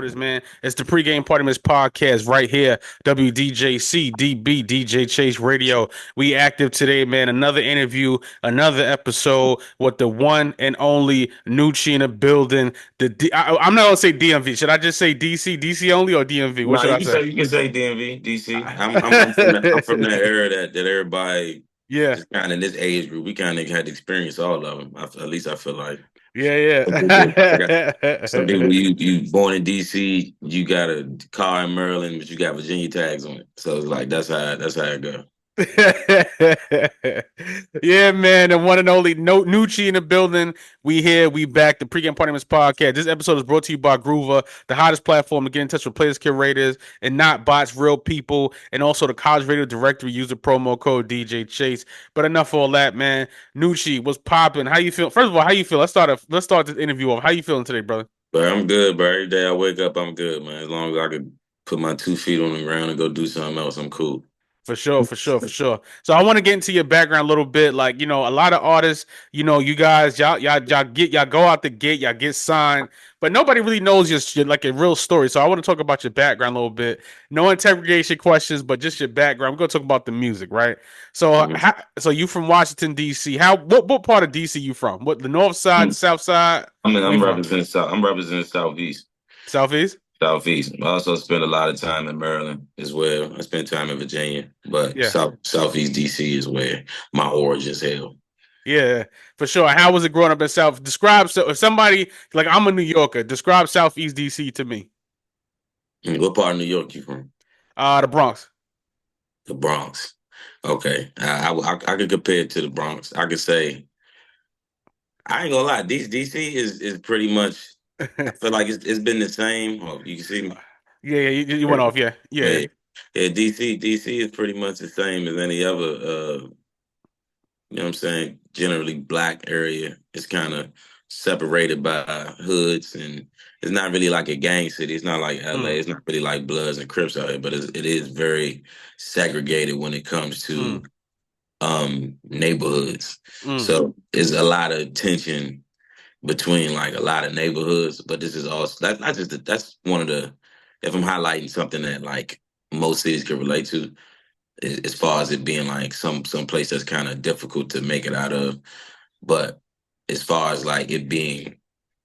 what it is, man. It's the pregame party miss podcast right here. WDJC DB DJ Chase Radio. We active today, man. Another interview, another episode with the one and only Noochie in the building. I'm not gonna say DMV. Should I just say DC? DC only or DMV? What No, should I say? you can say DMV, DC. I'm from that era that everybody Yeah, just kind of in this age group. We kind of had to experience all of them. At least I feel like some people. I got some yeah. people. You born in DC, you got a car in Maryland, but you got Virginia tags on it. So it's like that's how it go. Yeah, man, the one and only Nucci in the building. We here, we back. The pregame party Miss podcast. This episode is brought to you by Groover, the hottest platform to get in touch with players, curators, and not bots, real people, and also the college radio directory. Use the promo code DJ Chase. But enough of all that, man. Nucci, what's popping? How you feel? First of all, how you feel? Let's start this interview off. How you feeling today, brother? But I'm good, bro. Every day I wake up, I'm good, man. As long as I could put my 2 feet on the ground and go do something else, I'm cool. For sure, for sure, for sure. So I want to get into your background a little bit. Like, a lot of artists, you guys, y'all go out the gate, y'all get signed, but nobody really knows your like a real story. So I want to talk about your background a little bit. No interrogation questions, but just your background. We're gonna talk about the music, right? So, Mhm. so you from Washington D.C. What part of D.C. you from? What, the North Side, the South Side? Where you I'm from? representing South. I'm representing Southeast. Southeast? Southeast. I also spend a lot of time in Maryland as well. I spent time in Virginia, but Yeah. Southeast DC is where my origins held. Yeah, for sure. How was it growing up in South? Describe, so if somebody like, I'm a New Yorker, describe Southeast DC to me. What part of New York you from? The Bronx. The Bronx. Okay, I could compare it to the Bronx. I could say I ain't gonna lie. DC is pretty much. I feel like it's been the same. Oh, you can see me. Yeah, you went off. Yeah, yeah. Yeah, yeah. DC is pretty much the same as any other. You know what I'm saying? Generally black area. It's kind of separated by hoods, and it's not really like a gang city. It's not like LA. Mm, It's not really like Bloods and Crips out here, but it is very segregated when it comes to mm, neighborhoods. mm, So there's a lot of tension between like a lot of neighborhoods, but this is also that's not just that's one of the, if I'm highlighting something that like most cities can relate to, as far as it being like some place that's kind of difficult to make it out of. But as far as like it being,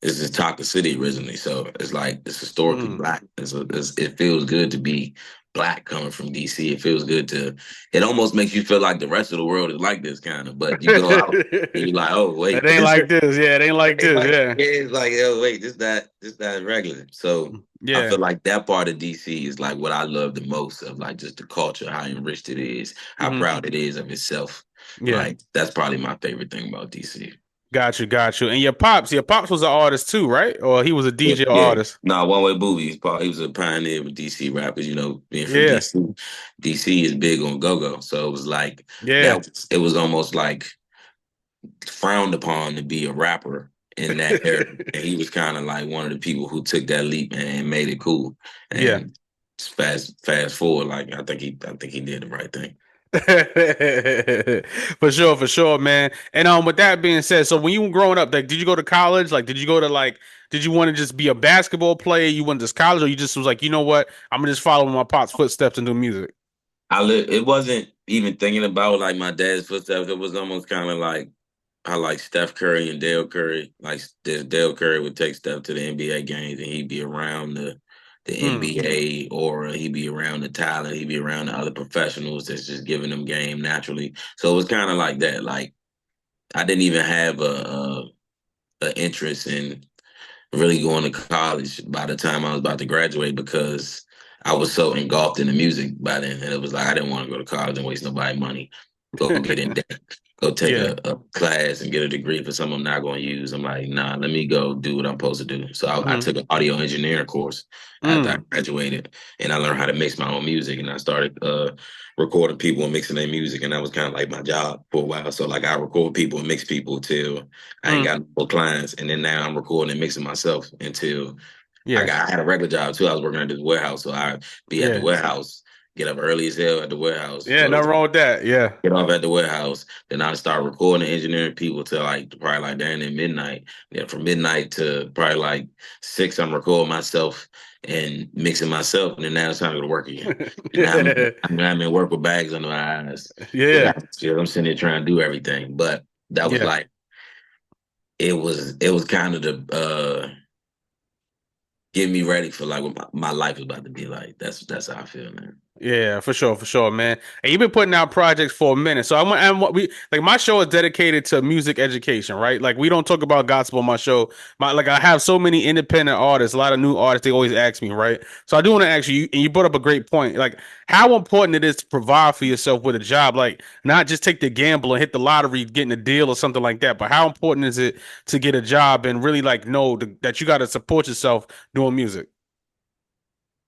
this is Taka City originally, so it's like it's historically mm. black. It feels good to be black coming from DC. It feels good to. It almost makes you feel like the rest of the world is like this kind of. But you go out and you're like, oh It wait, ain't this like this. Yeah, it ain't like it's this. like Yeah, yeah, it's like oh wait, this not regular. So I yeah. feel like that part of DC is like what I love the most of like just the culture, how enriched it is, how Hmm. proud it is of itself. Yeah. Like that's probably my favorite thing about DC. Got you, got you. And your pops was an artist too, right? Or he was a Yeah, DJ yeah. artist. No, One Way Booby. He was a pioneer with DC rappers. You know, being from Yeah, DC, DC is big on go go. So it was like yeah. it was almost like frowned upon to be a rapper in that era. And he was kind of like one of the people who took that leap and made it cool. Yeah. And fast forward, like I think he did the right thing. For sure, man. And with that being said, so when you were growing up, like, did you go to college? Like, did you go to like, did you want to just be a basketball player? You went to college, or you just was like, you know what, I'm gonna just follow in my pop's footsteps and do music. It wasn't even thinking about like my dad's footsteps. It was almost kind of like I like Steph Curry and Dale Curry. Like Dale Curry would take Steph to the NBA games, and he'd be around the Mm, NBA, or he'd be around the talent, he'd be around the other professionals that's just giving them game naturally. So it was kind of like that. Like I didn't even have a interest in really going to college by the time I was about to graduate because I was so engulfed in the music by then. And it was like I didn't want to go to college and waste nobody's money. Go get in debt. Go take yeah. a class and get a degree for something I'm not going to use. I'm like, nah, let me go do what I'm supposed to do. So I Mm, took an audio engineering course after I mm, graduated, and I learned how to mix my own music. And I started recording people and mixing their music, and that was kind of like my job for a while. So like I record people and mix people till I ain't mm, got no clients, and then now I'm recording and mixing myself until yeah. I had a regular job too. I was working at this warehouse, so I'd be at the Yeah. warehouse get up early as hell at the warehouse, Yeah, go nothing to wrong with that. Yeah. get off at the warehouse. Then I start recording and engineering people till like probably like down in midnight. Then from midnight to probably like 6, I'm recording myself and mixing myself. And then now it's time to go to work again. And now Yeah. I'm in work with bags under my eyes. Yeah. I'm sitting there trying to do everything. But that was Yeah. like it was kind of the get me ready for like what my life is about to be like. That's how I feel, man. Yeah, for sure, man. And you've been putting out projects for a minute, so I'm what we like. My show is dedicated to music education, right? Like we don't talk about gospel on my show. I have so many independent artists, a lot of new artists. They always ask me, right? So I do want to ask you, and you brought up a great point, like how important it is to provide for yourself with a job, like not just take the gamble and hit the lottery, getting a deal or something like that, but how important is it to get a job and really like know that you got to support yourself doing music?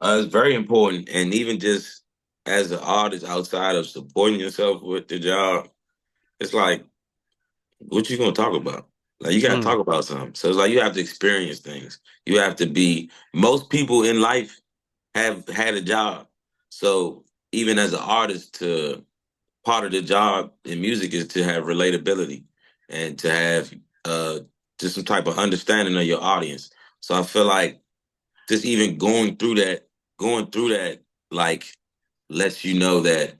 It's very important, and even just as an artist, outside of supporting yourself with the job, it's like what you gonna talk about? Like you gotta Mm, talk about something. So it's like you have to experience things. You have to be. Most people in life have had a job, so even as an artist, to part of the job in music is to have relatability and to have uh just some type of understanding of your audience. So I feel like just even going through that, like lets you know that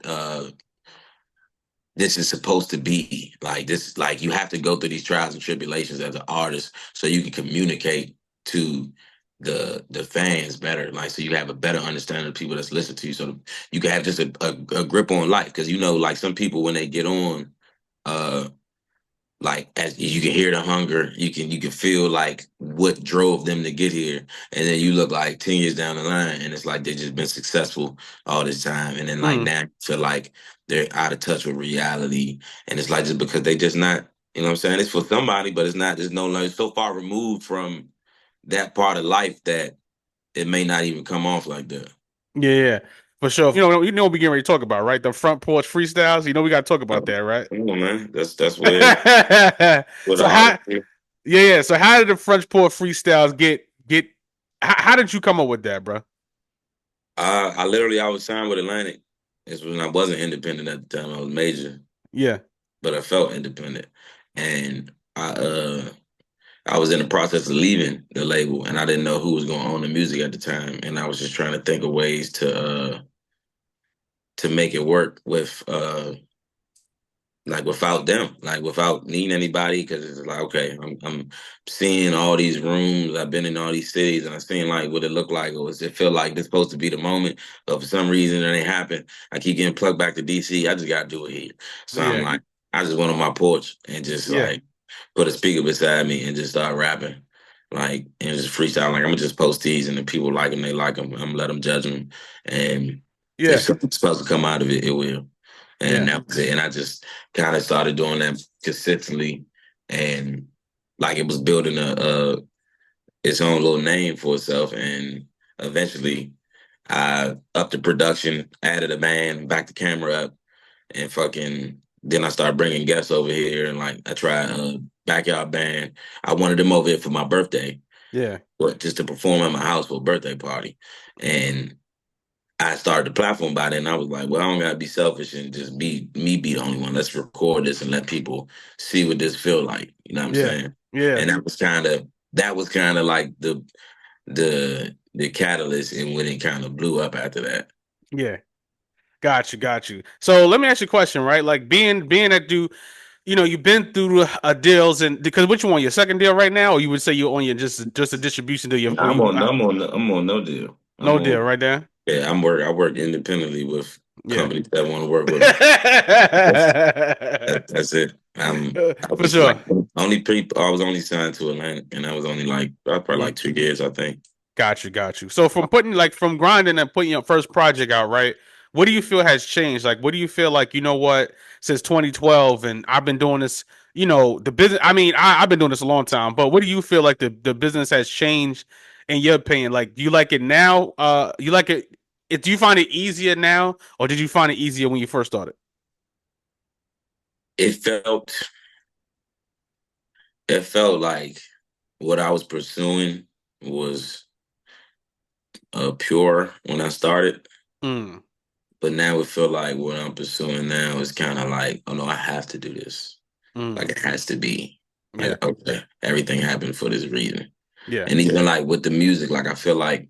this is supposed to be like this. Like you have to go through these trials and tribulations as an artist so you can communicate to the fans better. Like so you have a better understanding of people that's listening to you, so you can have just a grip on life. Because you know, like some people when they get on, uh, like as you can hear the hunger, you can feel like what drove them to get here, and then you look like 10 years down the line, and it's like they've just been successful all this time, and then like mm. now you feel like they're out of touch with reality, and it's like just because they just not, you know what I'm saying? It's for somebody, but it's not. There's no like it's so far removed from that part of life that it may not even come off like that. Yeah, yeah, for sure. You know what we getting ready to talk about, right? The front porch freestyles. You know we got to talk about that, right? Come on, man. That's where the So how? artist. Yeah, yeah. So how did the front porch freestyles get? How did you come up with that, bro? I was signed with Atlantic. It's when I wasn't independent at the time. I was major, Yeah, but I felt independent, and I was in the process of leaving the label, and I didn't know who was going to own the music at the time, and I was just trying to think of ways to make it work with like without them, like without needing anybody, because it's like okay, I'm seeing all these rooms, I've been in all these cities, and I'm seeing like what it look like, or does it feel like this supposed to be the moment, but for some reason it ain't happen. I keep getting plugged back to DC. I just got to do it here, so I'm yeah, like, I just went on my porch and just yeah, like put a speaker beside me and just start rapping. Like and just freestyle, like I'm gonna just post these, and if people like them, they like them. I'm gonna let them judge them, and if yeah, something's supposed to come out of it, it will. And yeah, that was it. And I just kind of started doing that consistently, and like it was building a its own little name for itself. And eventually, I upped the production, added a band, backed the camera up, and fucking. Then I started bringing guests over here, and like I tried a backyard band. I wanted them over here for my birthday, yeah, but just to perform at my house for a birthday party, and I started the platform by then. I was like, well, I don't gotta be selfish and just be me be the only one. Let's record this and let people see what this feel like. You know what I'm yeah, saying? yeah, And that was kind of like the catalyst and when it kind of blew up after that. yeah. Got you, got you. So let me ask you a question, right? Like being that dude, you've been through deals, and because which one, your second deal right now, or you would say you're on your just a distribution deal, or I'm you on I'm on I'm on no deal. I'm no deal on right there. yeah, I work independently with Yeah. companies that want to work with me. That's it. I For was like sure. only people. I was only signed to Atlantic, and I was only like probably Mm. like 2 years, I think. Got you, got you. So from grinding and putting your first project out, right? What do you feel has changed? Like, what do you feel like, since 2012 and I've been doing this, the business, I mean, I've been doing this a long time, but what do you feel like the business has changed in your opinion? Like, do you like it now? You like do you find it easier now or did you find it easier when you first started? It felt it felt like what I was pursuing was pure when I started. Mm, But now it feel like what I'm pursuing now is kind of like, oh no, I have to do this. Mm, Like it has to be. yeah, Like, okay, everything happened for this reason. yeah. And even like with the music, like I feel like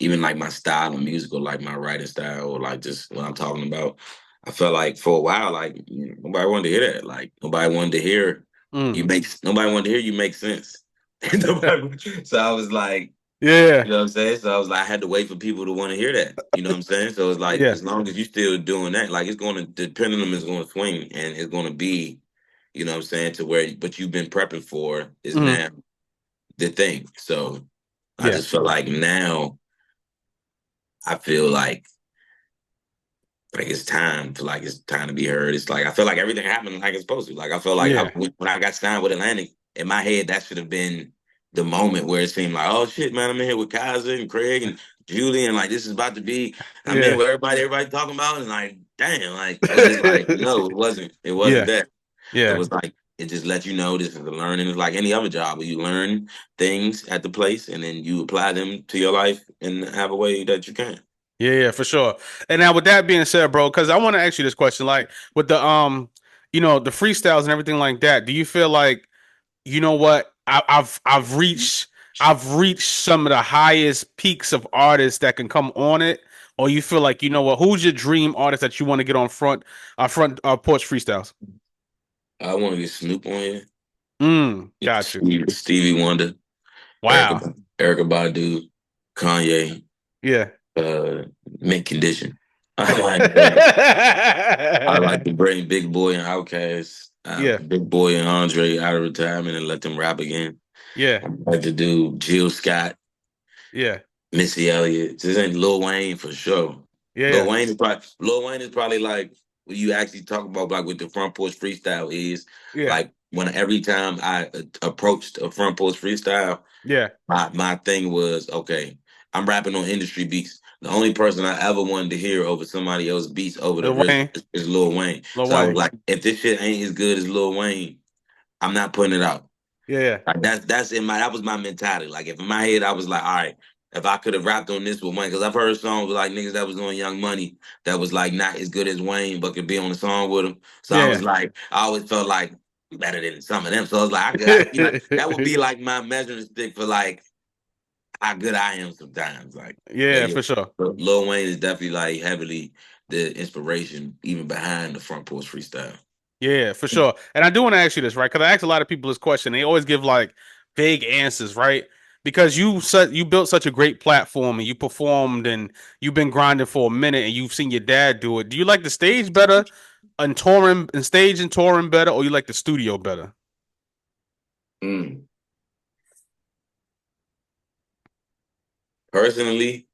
even like my style of music or like my writing style or like just what I'm talking about, I felt like for a while, like nobody wanted to hear that. Like nobody wanted to hear Mm, nobody wanted to hear you make sense. So I was like, yeah, you know what I'm saying? So I was like, I had to wait for people to want to hear that. You know what I'm saying? So it's like, yeah. as long as you still doing that, like it's going to, the pendulum is going to swing and it's going to be, you know what I'm saying, to where, but you've been prepping for is Mm, now the thing. So I yeah, just feel like now I feel like it's time to be heard. It's like I feel like everything happened like it's supposed to. Like I feel like yeah, when I got signed with Atlantic, in my head that should have been the moment where it seemed like, oh shit, man, I'm in here with Kaiser and Craig and Julie, and like this is about to be. I'm in yeah. with everybody talking about, and like, damn, like, but it's like, no, it wasn't. It wasn't Yeah, that. It yeah. was like it just let you know this is a learning. It's like any other job where you learn things at the place and then you apply them to your life and have a way that you can. Yeah, yeah, for sure. And now with that being said, bro, because I want to ask you this question, like with the the freestyles and everything like that, do you feel like, you know what, I've reached some of the highest peaks of artists that can come on it, or you feel like, you know what, who's your dream artist that you want to get on front porch freestyles? I want to get Snoop on here. Got you. Stevie Wonder, Erica, Wow. Erica Badu, Kanye, Yeah. uh, Mint Condition. I like bring, I like to bring Big Boy and Outkast, Yeah. Big Boy and Andre out of retirement and let them rap again. Yeah. I like to do Jill Scott, Yeah. Missy Elliott. This ain't Lil Wayne for sure. Yeah. Yeah. Lil Wayne is probably like what you actually talk about like with the front porch freestyle is Yeah. like when every time I approached a front porch freestyle. Yeah. My thing was okay. I'm rapping on industry beats. The only person I ever wanted to hear over somebody else's beats over the Lil rhythm Wayne. is Lil Wayne. Lil So I was Wayne. like, if this shit ain't as good as Lil Wayne, I'm not putting it out. Yeah. Like that's in my that was my mentality. Like if in my head I was like, all right, if I could have rapped on this with Wayne, because I've heard songs with like niggas that was doing Young Money that was like not as good as Wayne, but could be on the song with him. So I was Yeah. like, I always felt like better than some of them. So I was like, I feel like Yeah. that would be like my measuring stick for like how good I am sometimes. Like, but Yeah, yeah, for sure. Lil Wayne is definitely like heavily the inspiration even behind the front porch freestyle. Yeah, for sure. And I do want to ask you this, right? Because I ask a lot of people this question. They always give like vague answers, right? Because you built such a great platform and you performed and you've been grinding for a minute and you've seen your dad do it. Do you like the stage better and stage and touring better, or you like the studio better? Mm. Personally,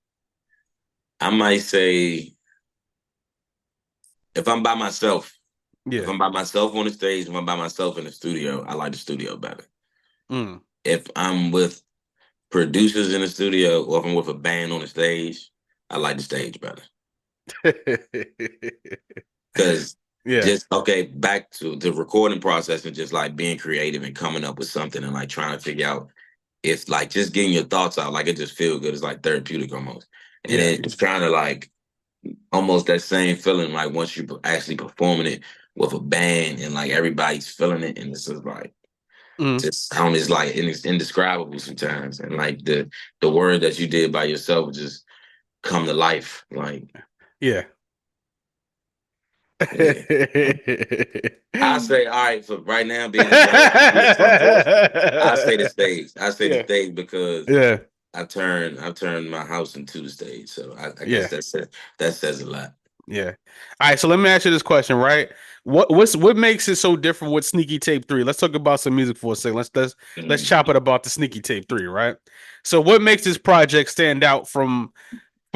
I might say if I'm by myself, if Yeah. I'm by myself on the stage, if I'm by myself in the studio, I like the studio better. Mm. If I'm with producers in the studio or if I'm with a band on the stage, I like the stage better. Because Yeah. just okay, back to the recording process and just like being creative and coming up with something and like trying to figure out if like just getting your thoughts out, like it just feels good. It's like therapeutic almost. And Yeah. it's kind of like almost that same feeling like once you actually performing it with a band and like everybody's feeling it and it's just like Mm. just sound is like it's indescribable sometimes. And like the word that you did by yourself just come to life. Like, Yeah. yeah. I say, all right, for right now, being as young as I am with front porch, I say the stage. I say the Yeah. stage because Yeah. I turned my house into the stage. So I guess Yeah. that says a lot. Yeah. All right. So let me ask you this question, right? What makes it so different with Sneaky Tape 3? Let's talk about some music for a second. Let's Mm. chop it about the Sneaky Tape 3, right? So what makes this project stand out from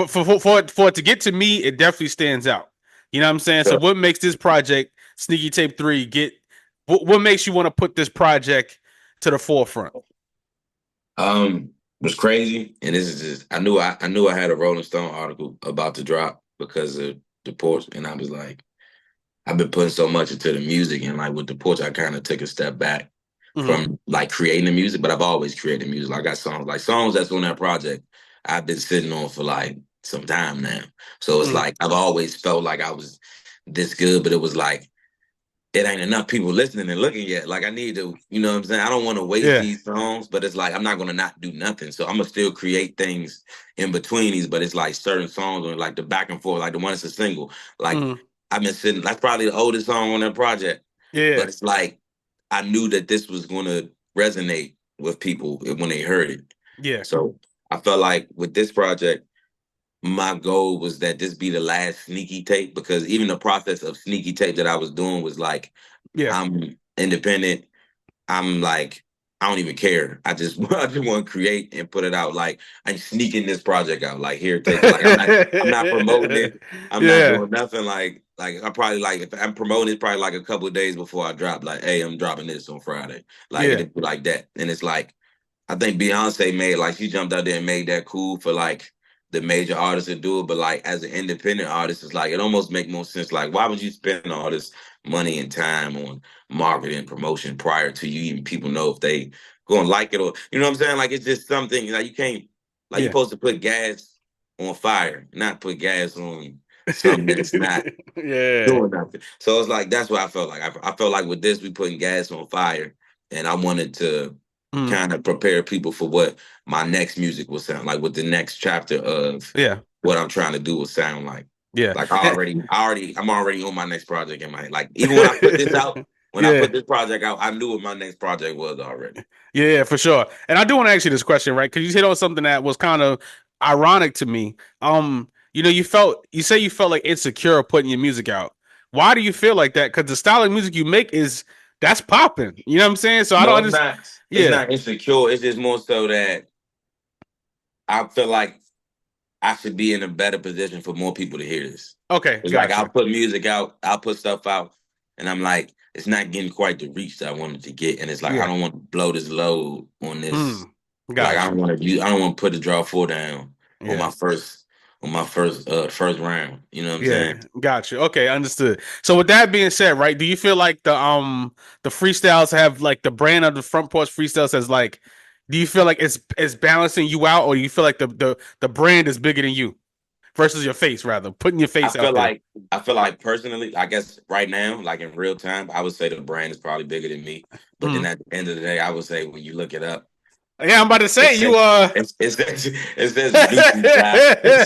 for it to get to me, it definitely stands out. You know what I'm saying? So So, what makes this project Sneaky Tape 3 get what makes you want to put this project to the forefront? was crazy, and this is just I knew I had a Rolling Stone article about to drop because of the porch, and I was like, I've been putting so much into the music, and like with the porch, I kind of took a step back Mm-hmm. from like creating the music, but I've always created music. Like, I got songs that's on that project I've been sitting on for like some time now. So it's Mm. like I've always felt like I was this good, but it was like it ain't enough people listening and looking yet. Like I need to, you know what I'm saying? I don't want to waste Yeah. these songs, but it's like I'm not gonna not do nothing. So I'm gonna still create things in between these, but it's like certain songs or like the back and forth, like the one that's a single. Like Mm. I've been sitting, that's probably the oldest song on that project. Yeah. But it's like I knew that this was gonna resonate with people when they heard it. Yeah. So I felt like with this project, my goal was that this be the last sneaky tape because even the process of sneaky tape that I was doing was like Yeah. I'm independent. I'm like I don't even care. I just want to create and put it out. Like I'm sneaking this project out. Like here, take it. Like I'm not promoting it. I'm not Yeah. doing nothing. Like I probably like if I'm promoting it probably like a couple of days before I drop. Like hey, I'm dropping this on Friday. Like Yeah. it'd be like that. And it's like I think Beyonce made like she jumped out there and made that cool for like the major artists to do it, but like as an independent artist, it's like it almost make more sense. Like, why would you spend all this money and time on marketing and promotion prior to you even people know if they gonna like it or you know what I'm saying? Like it's just something like you can't like you're Yeah. supposed to put gas on fire, not put gas on something that's not Yeah. doing nothing. So it's like that's what I felt like. I felt like with this, we putting gas on fire, and I wanted to Mm. kind of prepare people for what my next music will sound like, what the next chapter of Yeah. what I'm trying to do will sound like. Yeah. Like I'm already on my next project in my head. Like even when I put this out, when I Yeah. put this project out, I knew what my next project was already. Yeah, for sure. And I do want to ask you this question, right? Because you hit on something that was kind of ironic to me. You say you felt like insecure putting your music out. Why do you feel like that? Because the style of music you make is that's popping. You know what I'm saying? So I don't No, it's understand. not. It's Yeah. not insecure. It's just more so that I feel like I should be in a better position for more people to hear this. Okay. It's like I'll Gotcha. put music out, I'll put stuff out, and I'm like, it's not getting quite the reach that I wanted to get. And it's like I Yeah. don't want to blow this load on this. Mm. Like I Gotcha. don't want to put the draw four down on Yeah. my first round. You know what I'm saying? Yeah, gotcha. Okay, understood. So with that being said, right, do you feel like the freestyles have like the brand of the Front Porch Freestyle says like do you feel like it's balancing you out or you feel like the brand is bigger than you versus your face rather, putting your I face out feel there? like I feel like personally, I guess right now, like in real time, I would say the brand is probably bigger than me. But then Mm. at the end of the day, I would say when you look it up, Yeah, I'm about to It say you says it says Nucci's live. It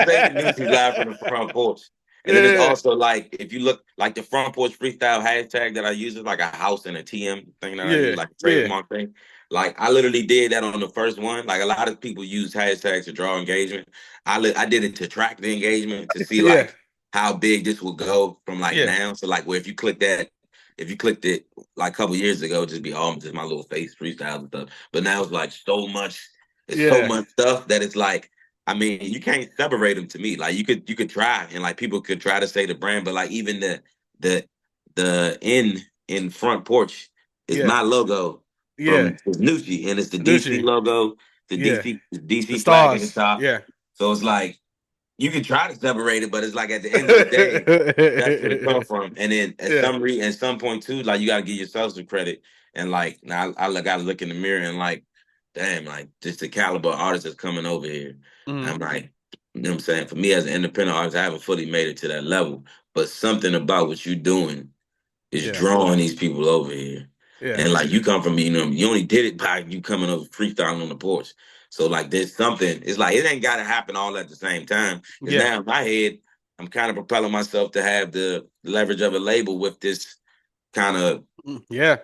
says Nucci's live from the front porch. And then it's Yeah. also like if you look like the front porch freestyle hashtag that I use is like a house and a TM thing that I use, Yeah. like a Yeah. trademark thing. Like I literally did that on the first one. Like a lot of people use hashtags to draw engagement. I did it to track the engagement to see Yeah. like how big this will go from like Yeah. now. So like where if you clicked it like a couple years ago, it'd just be all just my little face freestyles and stuff. But now it's like so much. It's so Yeah. much stuff that it's like. I mean, you can't separate them to me. Like you could try, and like people could try to say the brand, but like even the the in front porch is Yeah. my logo Yeah. from Nucci, and it's the DC Nucci. logo, Yeah. the The DC flag at the stars. top. Yeah. So it's like you can try to separate it, but it's like at the end of the day, that's where it come from. And then Yeah. at some point too, like you gotta give yourself some credit. And like now gotta look in the mirror and like, damn, like just the caliber of artist that's coming over here. And Mm. I'm like, you know what I'm saying? For me as an independent artist, I haven't fully made it to that level. But something about what you're doing is Yeah. drawing these people over here. Yeah. And like you come from, you only did it by you coming over freestyling on the porch. So like there's something, it's like it ain't gotta happen all at the same time. Because Yeah. now in my head, I'm kind of propelling myself to have the leverage of a label with this kind of Yeah.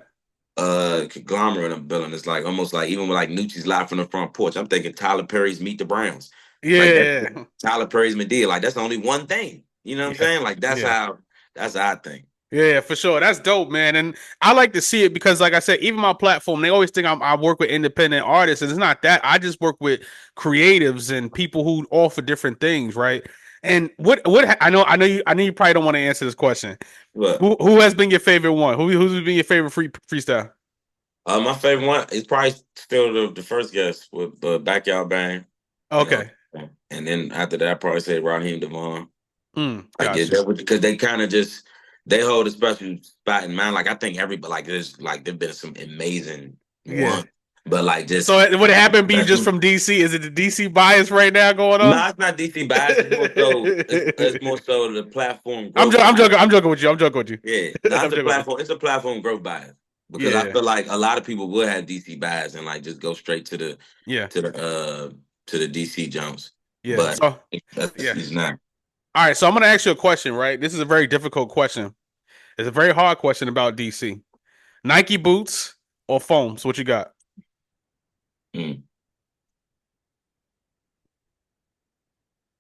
conglomerate I'm building. It's like almost like even with like Nucci's live from the front porch. I'm thinking Tyler Perry's Meet the Browns. Like that's Yeah. Tyler Perry's Medea. Like that's only one thing. You know what I'm Yeah. saying? Like Yeah. that's how I think. Yeah, for sure. That's dope, man. And I like to see it because, like I said, even my platform, they always think I work with independent artists. And it's not that. I just work with creatives and people who offer different things, right? And I know you probably don't want to answer this question. But Who has been your favorite one? Who's been your favorite freestyle? my favorite one is probably still the first guest with Backyard Bang, you know. Okay. And then after that, I probably say Raheem Devon. I get Gotcha. that because they kind of just they hold a special spot in mind. Like I think everybody like there's like there've been some amazing Yeah. ones. But like just So would it happen be just professional. from DC? Is it the DC bias right now going on? No, it's not DC bias. It's more so. It's more so the platform I'm, growth I'm bias. joking. I'm joking with you. I'm joking with you. Yeah, no, I'm it's a joking with you. platform. It's a platform growth bias because I Yeah, feel like a lot of people would have DC bias and like just go straight yeah, to the uh to the DC jumps, yeah. but So that's yeah. he's not. All right. So I'm gonna ask you a question. Right. This is a very difficult question. It's a very hard question about DC. Nike boots or foams? What you got? Mm.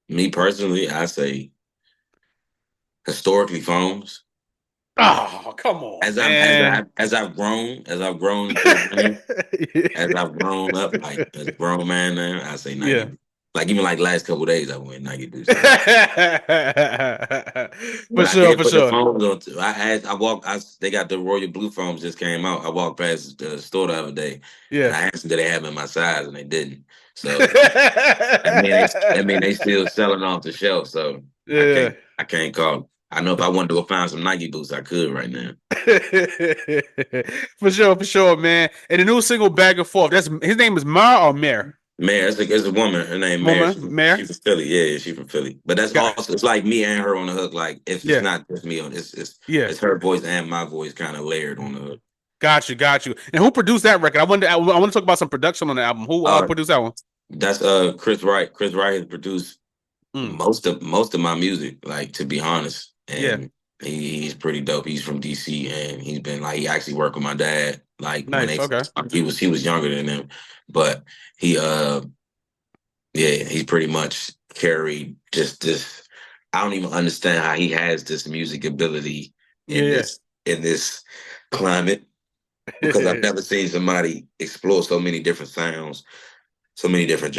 Me personally, I say historically phones. Oh, come on, man. As I've grown into the game, as I've grown up, like as a grown man now, I say Yeah. Nike. Like even like last couple of days, I went Nike boots. For But I sure, did for put the sure. phones on. I walked. They got the royal blue phones just came out. I walked past the store the other day, and Yeah. I asked them did they have in my size, and they didn't. So I mean they still selling off the shelf. So Yeah. I can't call. I know if I wanted to go find some Nike boots, I could right now. For sure, man. And the new single Back and Forth. That's his name is Mar or Mare? Mare, it's a woman. Her name Mare. Woman, She Mare. from Philly. Yeah, she from Philly. But that's Got also it's like me and her on the hook. Like if it's yeah, not just me on yeah. it's her voice and my voice kind of layered on the hook. Got you, got you. And who produced that record? I want to talk about some production on the album. Who Uh produced that one? that's Chris Wright. Chris Wright has produced Mm, most of my music, like to be honest. yeah, And he's pretty dope. He's from DC and he's been like he actually worked with my dad, like when nice. Okay. he was younger than him. But he yeah, he pretty much carried just this. I don't even understand how he has this music ability Yeah, in this climate because I've yeah. never seen somebody explore so many different sounds, so many different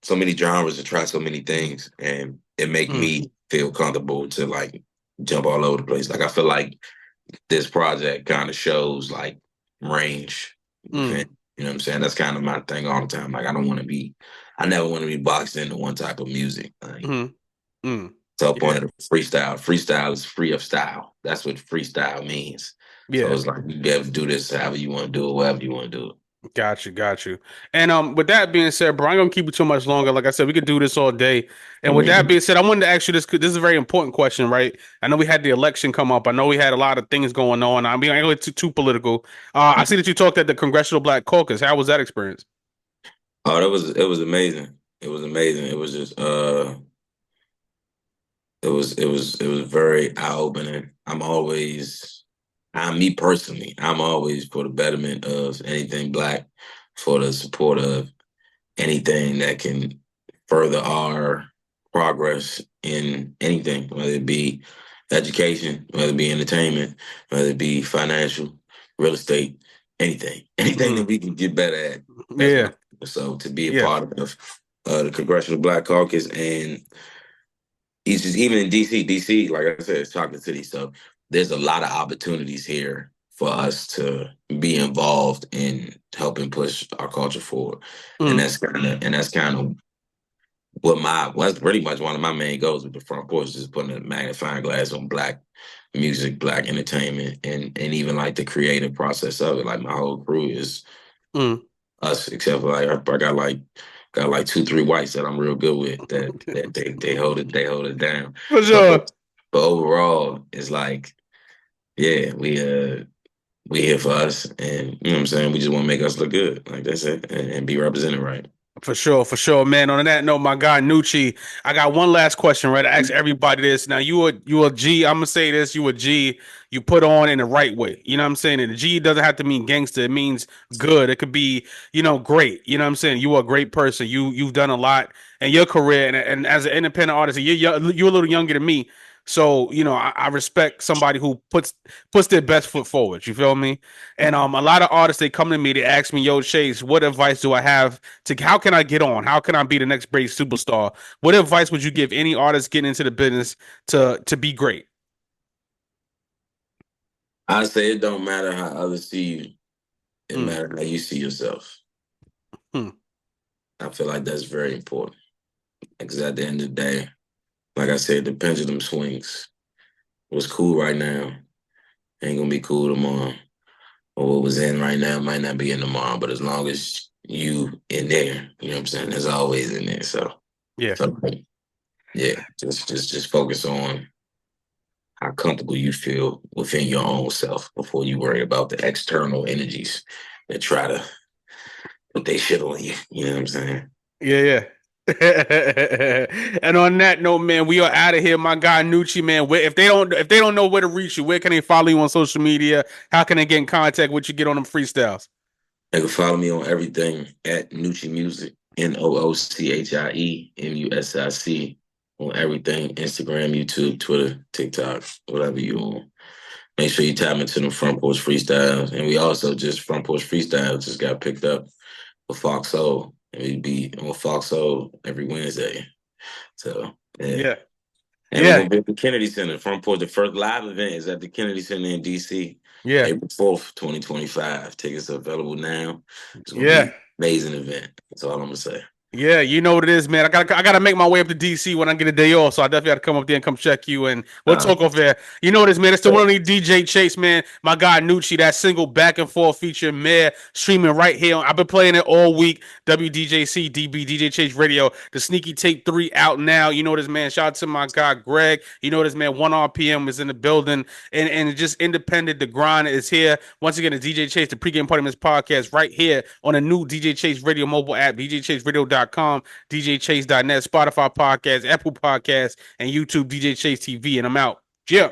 so many genres and try so many things, and it make Mm, me feel comfortable to like jump all over the place. Like I feel like this project kind of shows like range mm, within. You know what I'm saying? That's kind of my thing all the time. Like I never want to be boxed into one type of music. Like mm, mm. to a point Yeah, of freestyle. Freestyle is free of style. That's what freestyle means. So yeah. it's like you be able to do this however you want to do it, whatever you want to do it. Got you, got you. And with that being said, bro, I ain't gonna keep you too much longer. Like I said, we could do this all day. And with that Mhm. being said, I wanted to ask you this. This is a very important question, right? I know we had the election come up. I know we had a lot of things going on. I mean, I ain't gonna get too political. I see that you talked at the Congressional Black Caucus. How was that experience? Oh, it was amazing. It was amazing. It was just it was very eye opening. I'm me personally, I'm always for the betterment of anything black, for the support of anything that can further our progress in anything, whether it be education, whether it be entertainment, whether it be financial, real estate, anything, anything that Mm, we can get better at. That's my yeah, so to be a yeah. part of the Congressional Black Caucus and it's just even in DC, like I said, it's chocolate city. So there's a lot of opportunities here for us to be involved in helping push our culture forward. Mm, And that's kind of that's pretty much one of my main goals with the front porch is putting a magnifying glass on black music, black entertainment, and even like the creative process of it. Like my whole crew is mm. us, except for like I got like two, three whites that I'm real good with that they hold it down. For But sure. but overall, it's like yeah, we here for us, and you know what I'm saying. We just want to make us look good, like that's it, and be represented right. For sure, man. On that note, my guy Nucci, I got one last question, right? I ask everybody this. Now, you a G. I'm gonna say this. You a G. You put on in the right way. You know what I'm saying? And the G doesn't have to mean gangster. It means good. It could be, great. You know what I'm saying? You are a great person. You've done a lot in your career, and as an independent artist, you're a little younger than me. So I respect somebody who puts their best foot forward. You feel me? And a lot of artists they come to me, they ask me, "Yo, Chase, what advice do I have to how can I get on? How can I be the next great superstar? What advice would you give any artist getting into the business to be great?" I say it don't matter how others see you; it Mm, matters how you see yourself. mm, I feel like that's very important because at the end of the day, like I said, the pendulum swings. What's cool right now ain't gonna be cool tomorrow. or what was in right now might not be in tomorrow. But as long as you in there, you know what I'm saying. There's always in there. Yeah. So yeah, just focus on how comfortable you feel within your own self before you worry about the external energies that try to put their shit on you. You know what I'm saying? Yeah, yeah. And on that note, man, we are out of here. My guy Noochie, man. If they don't know where to reach you, where can they follow you on social media? How can they get in contact with you? Get on them freestyles. They can follow me on everything at Noochie Music, NOOCHIEMUSIC, on everything: Instagram, YouTube, Twitter, TikTok, whatever you want. Make sure you tap into the Front Porch Freestyles. And we also just Front Porch Freestyle just got picked up for Fox Soul. And we be on Fox Soul every Wednesday. So yeah. Yeah, And we're yeah, gonna be at the Kennedy Center. Front Porch, the first live event is at the Kennedy Center in DC, yeah, April 4th, 2025. Tickets are available now. It's gonna be yeah. an amazing event. That's all I'm gonna say. Yeah, you know what it is, man. I gotta make my way up to DC when I get a day off, so I definitely gotta come up there and come check you, and we'll Uh, talk off there. You know what it is, man. It's the one only DJ Chase, man. My guy Noochie, that single back and forth featuring Mayor streaming right here. I've been playing it all week. WDJC DB DJ Chase Radio. The Sneaky Tape 3 out now. You know what it is, man. Shout out to my guy Greg. You know what it is, man. 1 RPM is in the building, and just independent. The grind is here. Once again, the DJ Chase, the pregame party Miss podcast, right here on a new DJ Chase Radio mobile app, DJChaseRadio.com, DJChase.net, Spotify podcast, Apple Podcasts, and YouTube DJ Chase TV. And I'm out. Yeah.